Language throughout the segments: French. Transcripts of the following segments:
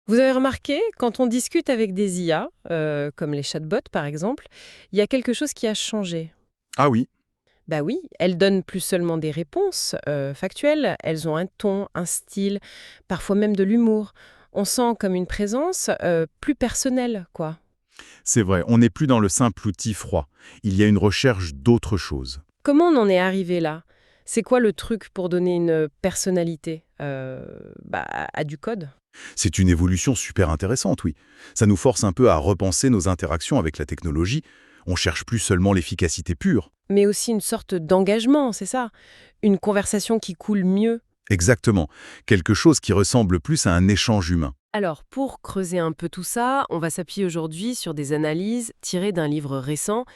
Vous avez remarqué, quand on discute avec des IA, comme les chatbots par exemple, il y a quelque chose qui a changé. Ah oui, Bah oui, elles donnent plus seulement des réponses factuelles, elles ont un ton, un style, parfois même de l'humour. On sent comme une présence plus personnelle, quoi. c'est vrai, on n'est plus dans le simple outil froid. Il y a une recherche d'autre chose. Comment on en est arrivé là? C'est quoi le truc pour donner une personnalité à du code? C'est une évolution super intéressante, oui. Ça nous force un peu à repenser nos interactions avec la technologie. On cherche plus seulement l'efficacité pure. Mais aussi une sorte d'engagement, c'est ça? Une conversation qui coule mieux. Exactement. Quelque chose qui ressemble plus à un échange humain. Alors, pour creuser un peu tout ça, on va s'appuyer aujourd'hui sur des analyses tirées d'un livre récent,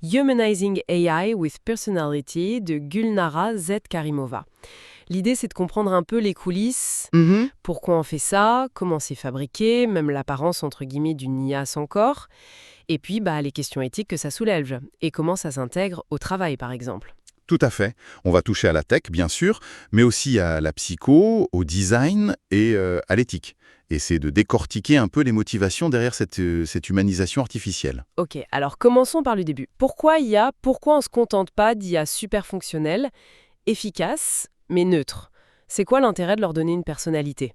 Humanizing AI with Personality de Gulnara Z. Karimova. L'idée, c'est de comprendre un peu les coulisses, Mhm. pourquoi on fait ça, comment c'est fabriqué, même l'apparence entre guillemets d'une IA sans corps, et puis les questions éthiques que ça soulève, et comment ça s'intègre au travail par exemple. Tout à fait. On va toucher à la tech, bien sûr, mais aussi à la psycho, au design et à l'éthique. Et c'est de décortiquer un peu les motivations derrière cette humanisation artificielle. Ok, alors commençons par le début. Pourquoi IA? Pourquoi on ne se contente pas d'IA super fonctionnelle, efficace, mais neutre? C'est quoi l'intérêt de leur donner une personnalité?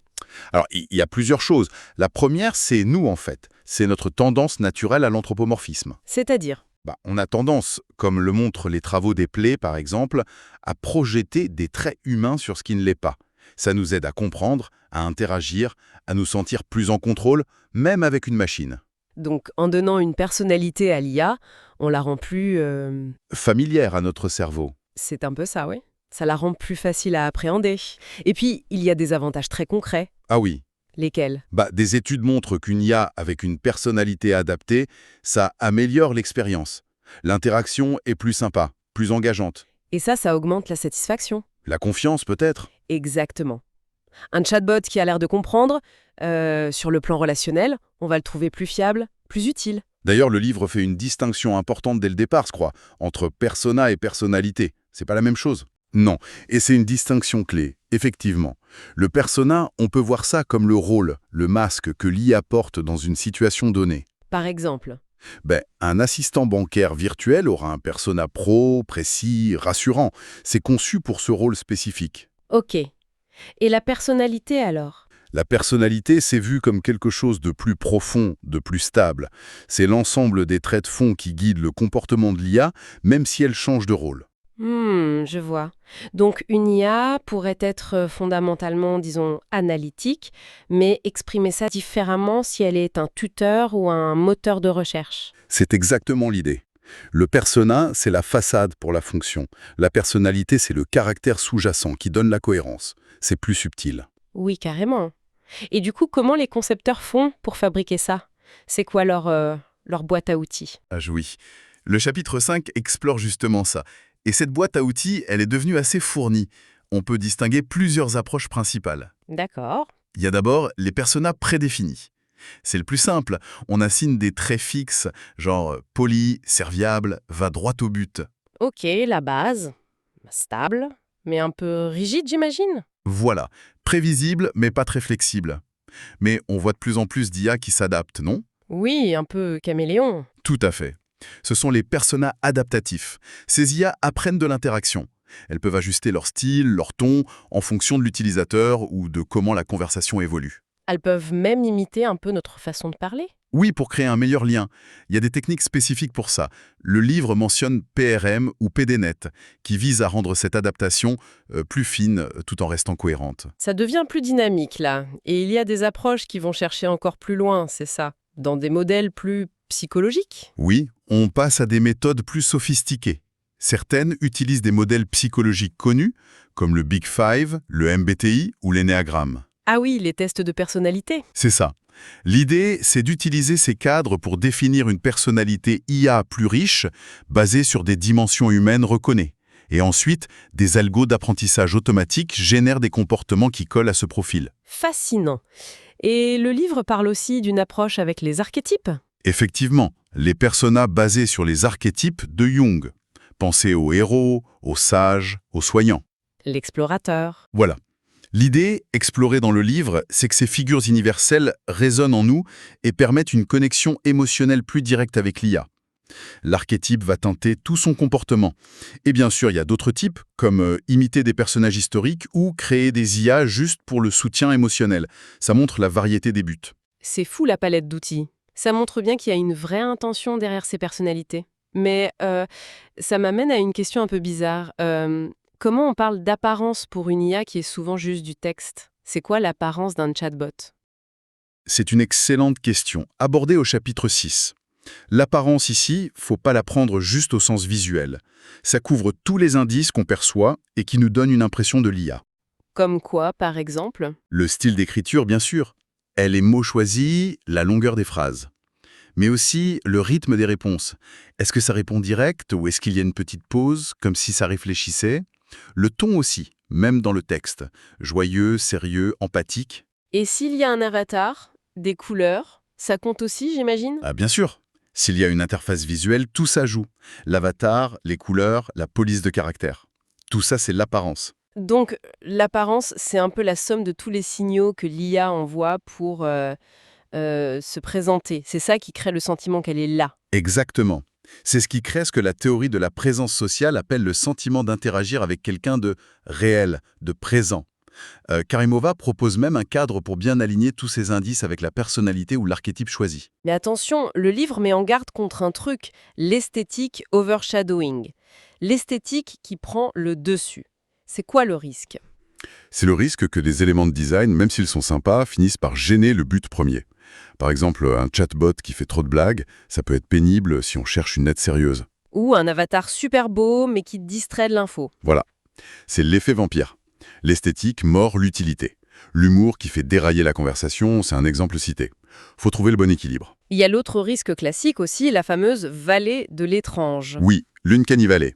Alors, il y a plusieurs choses. La première, c'est nous, en fait. C'est notre tendance naturelle à l'anthropomorphisme. C'est-à-dire? On a tendance, comme le montrent les travaux des plaies, par exemple, à projeter des traits humains sur ce qui ne l'est pas. Ça nous aide à comprendre, à interagir, à nous sentir plus en contrôle, même avec une machine. Donc, en donnant une personnalité à l'IA, on la rend plus... Familière à notre cerveau. C'est un peu ça, oui. Ça la rend plus facile à appréhender. Et puis, il y a des avantages très concrets. Ah oui. Lesquels? Des études montrent qu'une IA avec une personnalité adaptée, ça améliore l'expérience. L'interaction est plus sympa, plus engageante. Et ça augmente la satisfaction. La confiance peut-être. Exactement. Un chatbot qui a l'air de comprendre, sur le plan relationnel, on va le trouver plus fiable, plus utile. D'ailleurs, le livre fait une distinction importante dès le départ, je crois, entre persona et personnalité. C'est pas la même chose. Non, et c'est une distinction clé, effectivement. Le persona, on peut voir ça comme le rôle, le masque que l'IA porte dans une situation donnée. Par exemple. Un assistant bancaire virtuel aura un persona pro, précis, rassurant. C'est conçu pour ce rôle spécifique. Ok. Et la personnalité alors? La personnalité, c'est vu comme quelque chose de plus profond, de plus stable. C'est l'ensemble des traits de fond qui guident le comportement de l'IA, même si elle change de rôle. Je vois. Donc une IA pourrait être fondamentalement, disons, analytique, mais exprimer ça différemment si elle est un tuteur ou un moteur de recherche. C'est exactement l'idée. Le persona, c'est la façade pour la fonction. La personnalité, c'est le caractère sous-jacent qui donne la cohérence. C'est plus subtil. Oui, carrément. Et du coup, comment les concepteurs font pour fabriquer ça? C'est quoi leur boîte à outils? Ah oui. Le chapitre 5 explore justement ça. Et cette boîte à outils, elle est devenue assez fournie. On peut distinguer plusieurs approches principales. D'accord. Il y a d'abord les personas prédéfinis. C'est le plus simple. On assigne des traits fixes, genre poli, serviable, va droit au but. Ok, la base. Stable, mais un peu rigide, j'imagine? Voilà. Prévisible, mais pas très flexible. Mais on voit de plus en plus d'IA qui s'adaptent, non? Oui, un peu caméléon. Tout à fait. Ce sont les personas adaptatifs. Ces IA apprennent de l'interaction. Elles peuvent ajuster leur style, leur ton, en fonction de l'utilisateur ou de comment la conversation évolue. Elles peuvent même imiter un peu notre façon de parler. Oui, pour créer un meilleur lien. Il y a des techniques spécifiques pour ça. Le livre mentionne PRM ou PDNet, qui vise à rendre cette adaptation plus fine tout en restant cohérente. Ça devient plus dynamique là, et il y a des approches qui vont chercher encore plus loin, c'est ça, dans des modèles plus psychologiques. Oui, on passe à des méthodes plus sophistiquées. Certaines utilisent des modèles psychologiques connus, comme le Big Five, le MBTI ou l'énéagramme. Ah oui, les tests de personnalité. C'est ça. L'idée, c'est d'utiliser ces cadres pour définir une personnalité IA plus riche, basée sur des dimensions humaines reconnues. Et ensuite, des algos d'apprentissage automatique génèrent des comportements qui collent à ce profil. Fascinant. Et le livre parle aussi d'une approche avec les archétypes. Effectivement, les personas basés sur les archétypes de Jung. Pensez aux héros, aux sages, aux soignants. L'explorateur. Voilà. L'idée, explorée dans le livre, c'est que ces figures universelles résonnent en nous et permettent une connexion émotionnelle plus directe avec l'IA. L'archétype va teinter tout son comportement. Et bien sûr, il y a d'autres types, comme imiter des personnages historiques ou créer des IA juste pour le soutien émotionnel. Ça montre la variété des buts. C'est fou la palette d'outils. Ça montre bien qu'il y a une vraie intention derrière ces personnalités. Mais ça m'amène à une question un peu bizarre. Comment on parle d'apparence pour une IA qui est souvent juste du texte? C'est quoi l'apparence d'un chatbot? C'est une excellente question, abordée au chapitre 6. L'apparence ici, faut pas la prendre juste au sens visuel. Ça couvre tous les indices qu'on perçoit et qui nous donnent une impression de l'IA. Comme quoi, par exemple? Le style d'écriture, bien sûr. Les mots choisis, la longueur des phrases. Mais aussi le rythme des réponses. Est-ce que ça répond direct ou est-ce qu'il y a une petite pause, comme si ça réfléchissait? Le ton aussi, même dans le texte. Joyeux, sérieux, empathique. Et s'il y a un avatar, des couleurs, ça compte aussi, j'imagine? Ah bien sûr. S'il y a une interface visuelle, tout ça joue. L'avatar, les couleurs, la police de caractère. Tout ça, c'est l'apparence. Donc, l'apparence, c'est un peu la somme de tous les signaux que l'IA envoie pour se présenter. C'est ça qui crée le sentiment qu'elle est là. Exactement. C'est ce qui crée ce que la théorie de la présence sociale appelle le sentiment d'interagir avec quelqu'un de réel, de présent. Karimova propose même un cadre pour bien aligner tous ces indices avec la personnalité ou l'archétype choisi. Mais attention, le livre met en garde contre un truc, l'esthétique overshadowing. L'esthétique qui prend le dessus. C'est quoi le risque? C'est le risque que des éléments de design, même s'ils sont sympas, finissent par gêner le but premier. Par exemple, un chatbot qui fait trop de blagues, ça peut être pénible si on cherche une aide sérieuse. Ou un avatar super beau mais qui distrait de l'info. Voilà, c'est l'effet vampire. L'esthétique mord l'utilité. L'humour qui fait dérailler la conversation, c'est un exemple cité. Faut trouver le bon équilibre. Il y a l'autre risque classique aussi, la fameuse vallée de l'étrange. Oui, l'uncanny valley.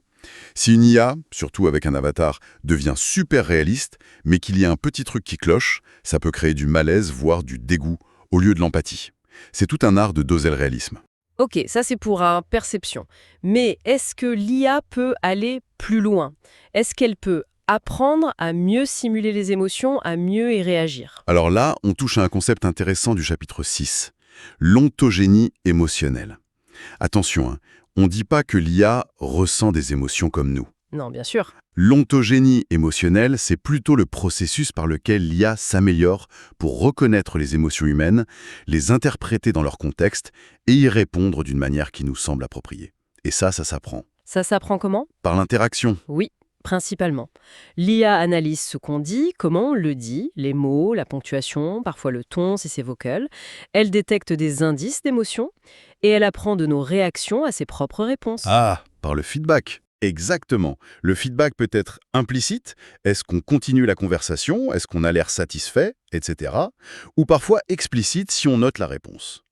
Si une IA, surtout avec un avatar, devient super réaliste, mais qu'il y a un petit truc qui cloche, ça peut créer du malaise, voire du dégoût, au lieu de l'empathie. C'est tout un art de doser le réalisme. Ok, ça c'est pour un perception. Mais est-ce que l'IA peut aller plus loin? Est-ce qu'elle peut apprendre à mieux simuler les émotions, à mieux y réagir? Alors là, on touche à un concept intéressant du chapitre 6, l'ontogénie émotionnelle. Attention, on ne dit pas que l'IA ressent des émotions comme nous. Non, bien sûr. L'ontogénie émotionnelle, c'est plutôt le processus par lequel l'IA s'améliore pour reconnaître les émotions humaines, les interpréter dans leur contexte et y répondre d'une manière qui nous semble appropriée. Et ça s'apprend. Ça s'apprend comment? Par l'interaction. Oui, principalement. L'IA analyse ce qu'on dit, comment on le dit, les mots, la ponctuation, parfois le ton si c'est vocal. Elle détecte des indices d'émotion et elle apprend de nos réactions à ses propres réponses. Ah, par le feedback. Exactement. Le feedback peut être implicite. Est-ce qu'on continue la conversation? Est-ce qu'on a l'air satisfait? Etc. Ou parfois explicite si on note la réponse.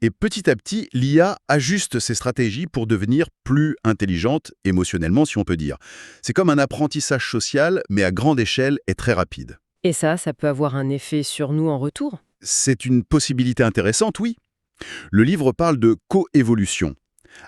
Et petit à petit, l'IA ajuste ses stratégies pour devenir plus intelligente émotionnellement, si on peut dire. C'est comme un apprentissage social, mais à grande échelle et très rapide. Et ça peut avoir un effet sur nous en retour? C'est une possibilité intéressante, oui. Le livre parle de coévolution.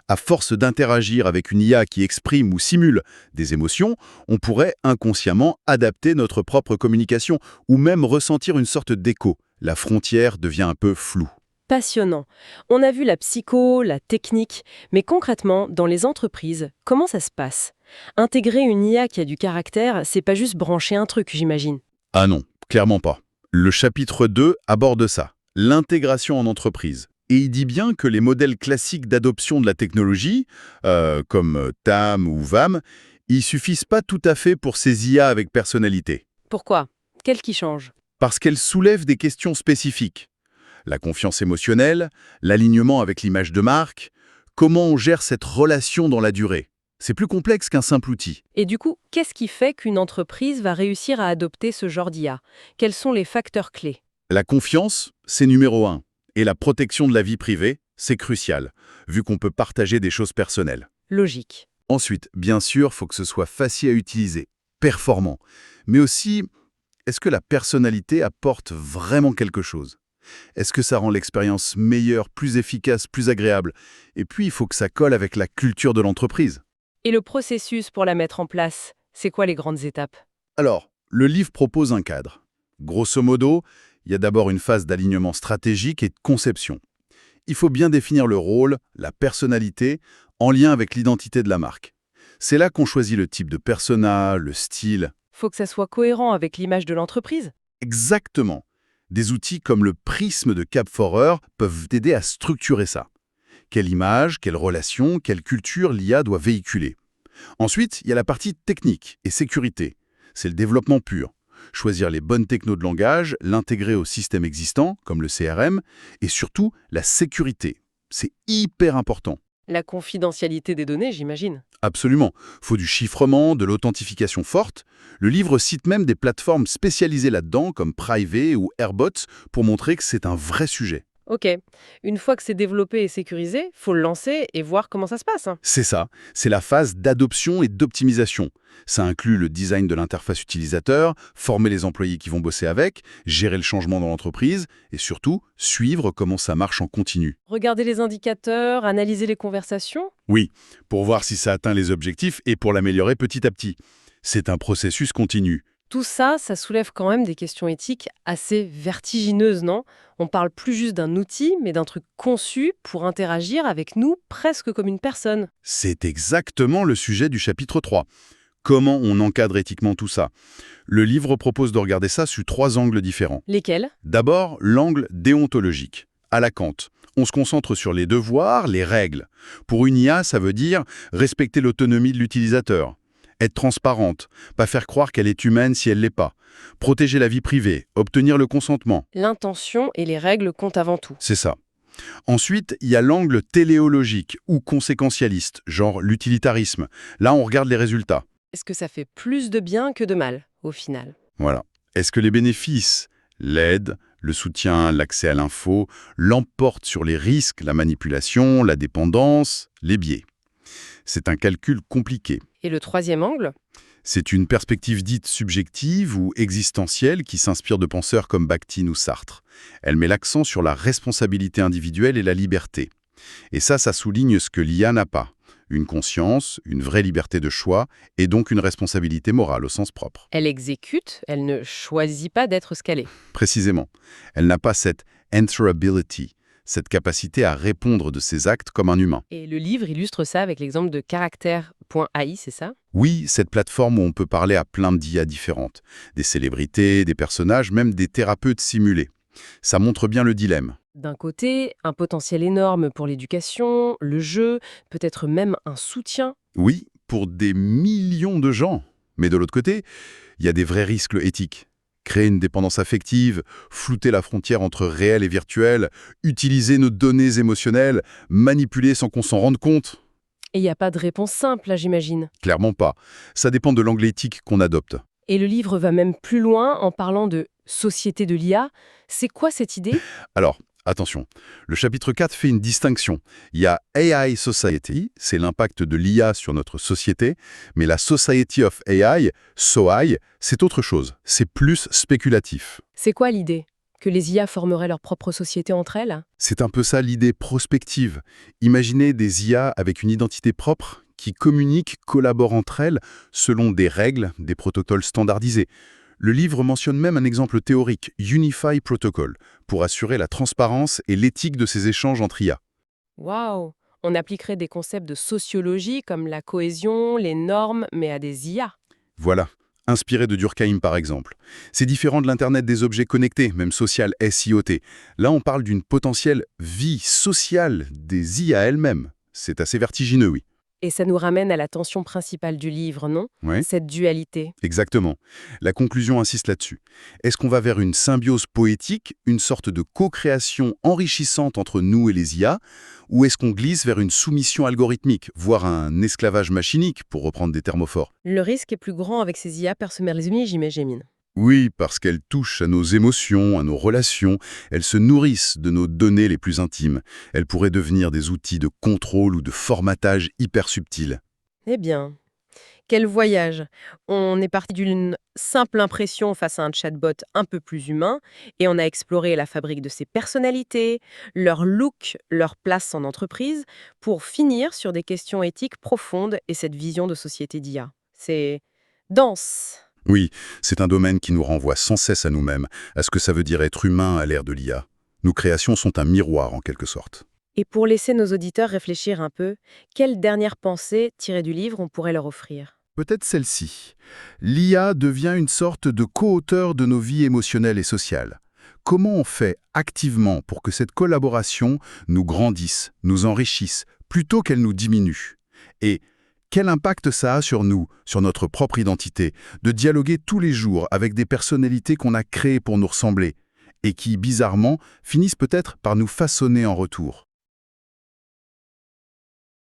À force d'interagir avec une IA qui exprime ou simule des émotions, on pourrait inconsciemment adapter notre propre communication ou même ressentir une sorte d'écho. La frontière devient un peu floue. Passionnant. On a vu la psycho, la technique, mais concrètement, dans les entreprises, comment ça se passe? Intégrer une IA qui a du caractère, c'est pas juste brancher un truc, j'imagine. Ah non, clairement pas. Le chapitre 2 aborde ça, l'intégration en entreprise. Et il dit bien que les modèles classiques d'adoption de la technologie, comme TAM ou VAM, ils suffisent pas tout à fait pour ces IA avec personnalité. Pourquoi? Qu'est-ce qui change? Parce qu'elles soulèvent des questions spécifiques. La confiance émotionnelle, l'alignement avec l'image de marque, comment on gère cette relation dans la durée. C'est plus complexe qu'un simple outil. Et du coup, qu'est-ce qui fait qu'une entreprise va réussir à adopter ce genre d'IA? Quels sont les facteurs clés? La confiance, c'est numéro 1. Et la protection de la vie privée, c'est crucial, vu qu'on peut partager des choses personnelles. Logique. Ensuite, bien sûr, faut que ce soit facile à utiliser, performant. Mais aussi, est-ce que la personnalité apporte vraiment quelque chose? Est-ce que ça rend l'expérience meilleure, plus efficace, plus agréable? Et puis, il faut que ça colle avec la culture de l'entreprise. Et le processus pour la mettre en place, c'est quoi les grandes étapes? Alors, Le livre propose un cadre. Grosso modo, il y a d'abord une phase d'alignement stratégique et de conception. Il faut bien définir le rôle, la personnalité, en lien avec l'identité de la marque. C'est là qu'on choisit le type de persona, le style. Faut que ça soit cohérent avec l'image de l'entreprise. Exactement. Des outils comme le prisme de Cap Forer peuvent t'aider à structurer ça. Quelle image, quelle relation, quelle culture l'IA doit véhiculer. Ensuite, il y a la partie technique et sécurité. C'est le développement pur. Choisir les bonnes technos de langage, l'intégrer au système existant, comme le CRM, et surtout la sécurité. C'est hyper important. La confidentialité des données, j'imagine. Absolument. Faut du chiffrement, de l'authentification forte. Le livre cite même des plateformes spécialisées là-dedans, comme Private ou Airbots, pour montrer que c'est un vrai sujet. Ok. Une fois que c'est développé et sécurisé, faut le lancer et voir comment ça se passe. C'est ça, c'est la phase d'adoption et d'optimisation. Ça inclut le design de l'interface utilisateur, former les employés qui vont bosser avec, gérer le changement dans l'entreprise et surtout suivre comment ça marche en continu. Regarder les indicateurs, analyser les conversations. Oui, pour voir si ça atteint les objectifs et pour l'améliorer petit à petit. C'est un processus continu. Tout ça, ça soulève quand même des questions éthiques assez vertigineuses, non? On parle plus juste d'un outil, mais d'un truc conçu pour interagir avec nous presque comme une personne. C'est exactement le sujet du chapitre 3. Comment on encadre éthiquement tout ça? Le livre propose de regarder ça sous 3 angles différents. Lesquels? D'abord, l'angle déontologique. À la Kant, on se concentre sur les devoirs, les règles. Pour une IA, ça veut dire respecter l'autonomie de l'utilisateur, être transparente, pas faire croire qu'elle est humaine si elle l'est pas, protéger la vie privée, obtenir le consentement. L'intention et les règles comptent avant tout. C'est ça. Ensuite, il y a l'angle téléologique ou conséquentialiste, genre l'utilitarisme. Là, on regarde les résultats. Est-ce que ça fait plus de bien que de mal, au final? Voilà. Est-ce que les bénéfices, l'aide, le soutien, l'accès à l'info, l'emportent sur les risques, la manipulation, la dépendance, les biais? C'est un calcul compliqué. Et le troisième angle? C'est une perspective dite subjective ou existentielle qui s'inspire de penseurs comme Bakhtin ou Sartre. Elle met l'accent sur la responsabilité individuelle et la liberté. Et ça souligne ce que l'IA n'a pas. Une conscience, une vraie liberté de choix, et donc une responsabilité morale au sens propre. Elle exécute, elle ne choisit pas d'être ce qu'elle est. Précisément, elle n'a pas cette answerability, cette capacité à répondre de ses actes comme un humain. Et le livre illustre ça avec l'exemple de caractère.ai, c'est ça? Oui, cette plateforme où on peut parler à plein d'IA différentes, des célébrités, des personnages, même des thérapeutes simulés. Ça montre bien le dilemme. D'un côté, un potentiel énorme pour l'éducation, le jeu, peut-être même un soutien. Oui, pour des millions de gens. Mais de l'autre côté, il y a des vrais risques éthiques. Créer une dépendance affective, flouter la frontière entre réel et virtuel, utiliser nos données émotionnelles, manipuler sans qu'on s'en rende compte. Et il n'y a pas de réponse simple, là, j'imagine. Clairement pas. Ça dépend de l'angle éthique qu'on adopte. Et le livre va même plus loin en parlant de société de l'IA. C'est quoi cette idée? Alors, attention, le chapitre 4 fait une distinction. Il y a AI Society, c'est l'impact de l'IA sur notre société, mais la Society of AI, SOAI, c'est autre chose, c'est plus spéculatif. C'est quoi l'idée? Que les IA formeraient leur propre société entre elles? C'est un peu ça l'idée prospective. Imaginez des IA avec une identité propre qui communiquent, collaborent entre elles selon des règles, des protocoles standardisés. Le livre mentionne même un exemple théorique, Unify Protocol, pour assurer la transparence et l'éthique de ces échanges entre IA. Waouh! On appliquerait des concepts de sociologie comme la cohésion, les normes, mais à des IA. Voilà, inspiré de Durkheim par exemple. C'est différent de l'Internet des objets connectés, même social SIoT. Là, on parle d'une potentielle vie sociale des IA elles-mêmes. C'est assez vertigineux, oui. Et ça nous ramène à la tension principale du livre, non? Ouais. Cette dualité. Exactement. La conclusion insiste là-dessus. Est-ce qu'on va vers une symbiose poétique, une sorte de co-création enrichissante entre nous et les IA, ou est-ce qu'on glisse vers une soumission algorithmique, voire un esclavage machinique, pour reprendre des termes forts? Le risque est plus grand avec ces IA personnalisées, j'imagine. Oui, parce qu'elles touchent à nos émotions, à nos relations, elles se nourrissent de nos données les plus intimes. Elles pourraient devenir des outils de contrôle ou de formatage hyper subtils. Eh bien, quel voyage! On est parti d'une simple impression face à un chatbot un peu plus humain et on a exploré la fabrique de ses personnalités, leur look, leur place en entreprise, pour finir sur des questions éthiques profondes et cette vision de société d'IA. C'est dense. Oui, c'est un domaine qui nous renvoie sans cesse à nous-mêmes, à ce que ça veut dire être humain à l'ère de l'IA. Nos créations sont un miroir, en quelque sorte. Et pour laisser nos auditeurs réfléchir un peu, quelle dernière pensée tirée du livre on pourrait leur offrir? Peut-être celle-ci. L'IA devient une sorte de co-auteur de nos vies émotionnelles et sociales. Comment on fait activement pour que cette collaboration nous grandisse, nous enrichisse, plutôt qu'elle nous diminue? Et quel impact ça a sur nous, sur notre propre identité, de dialoguer tous les jours avec des personnalités qu'on a créées pour nous ressembler, et qui, bizarrement, finissent peut-être par nous façonner en retour?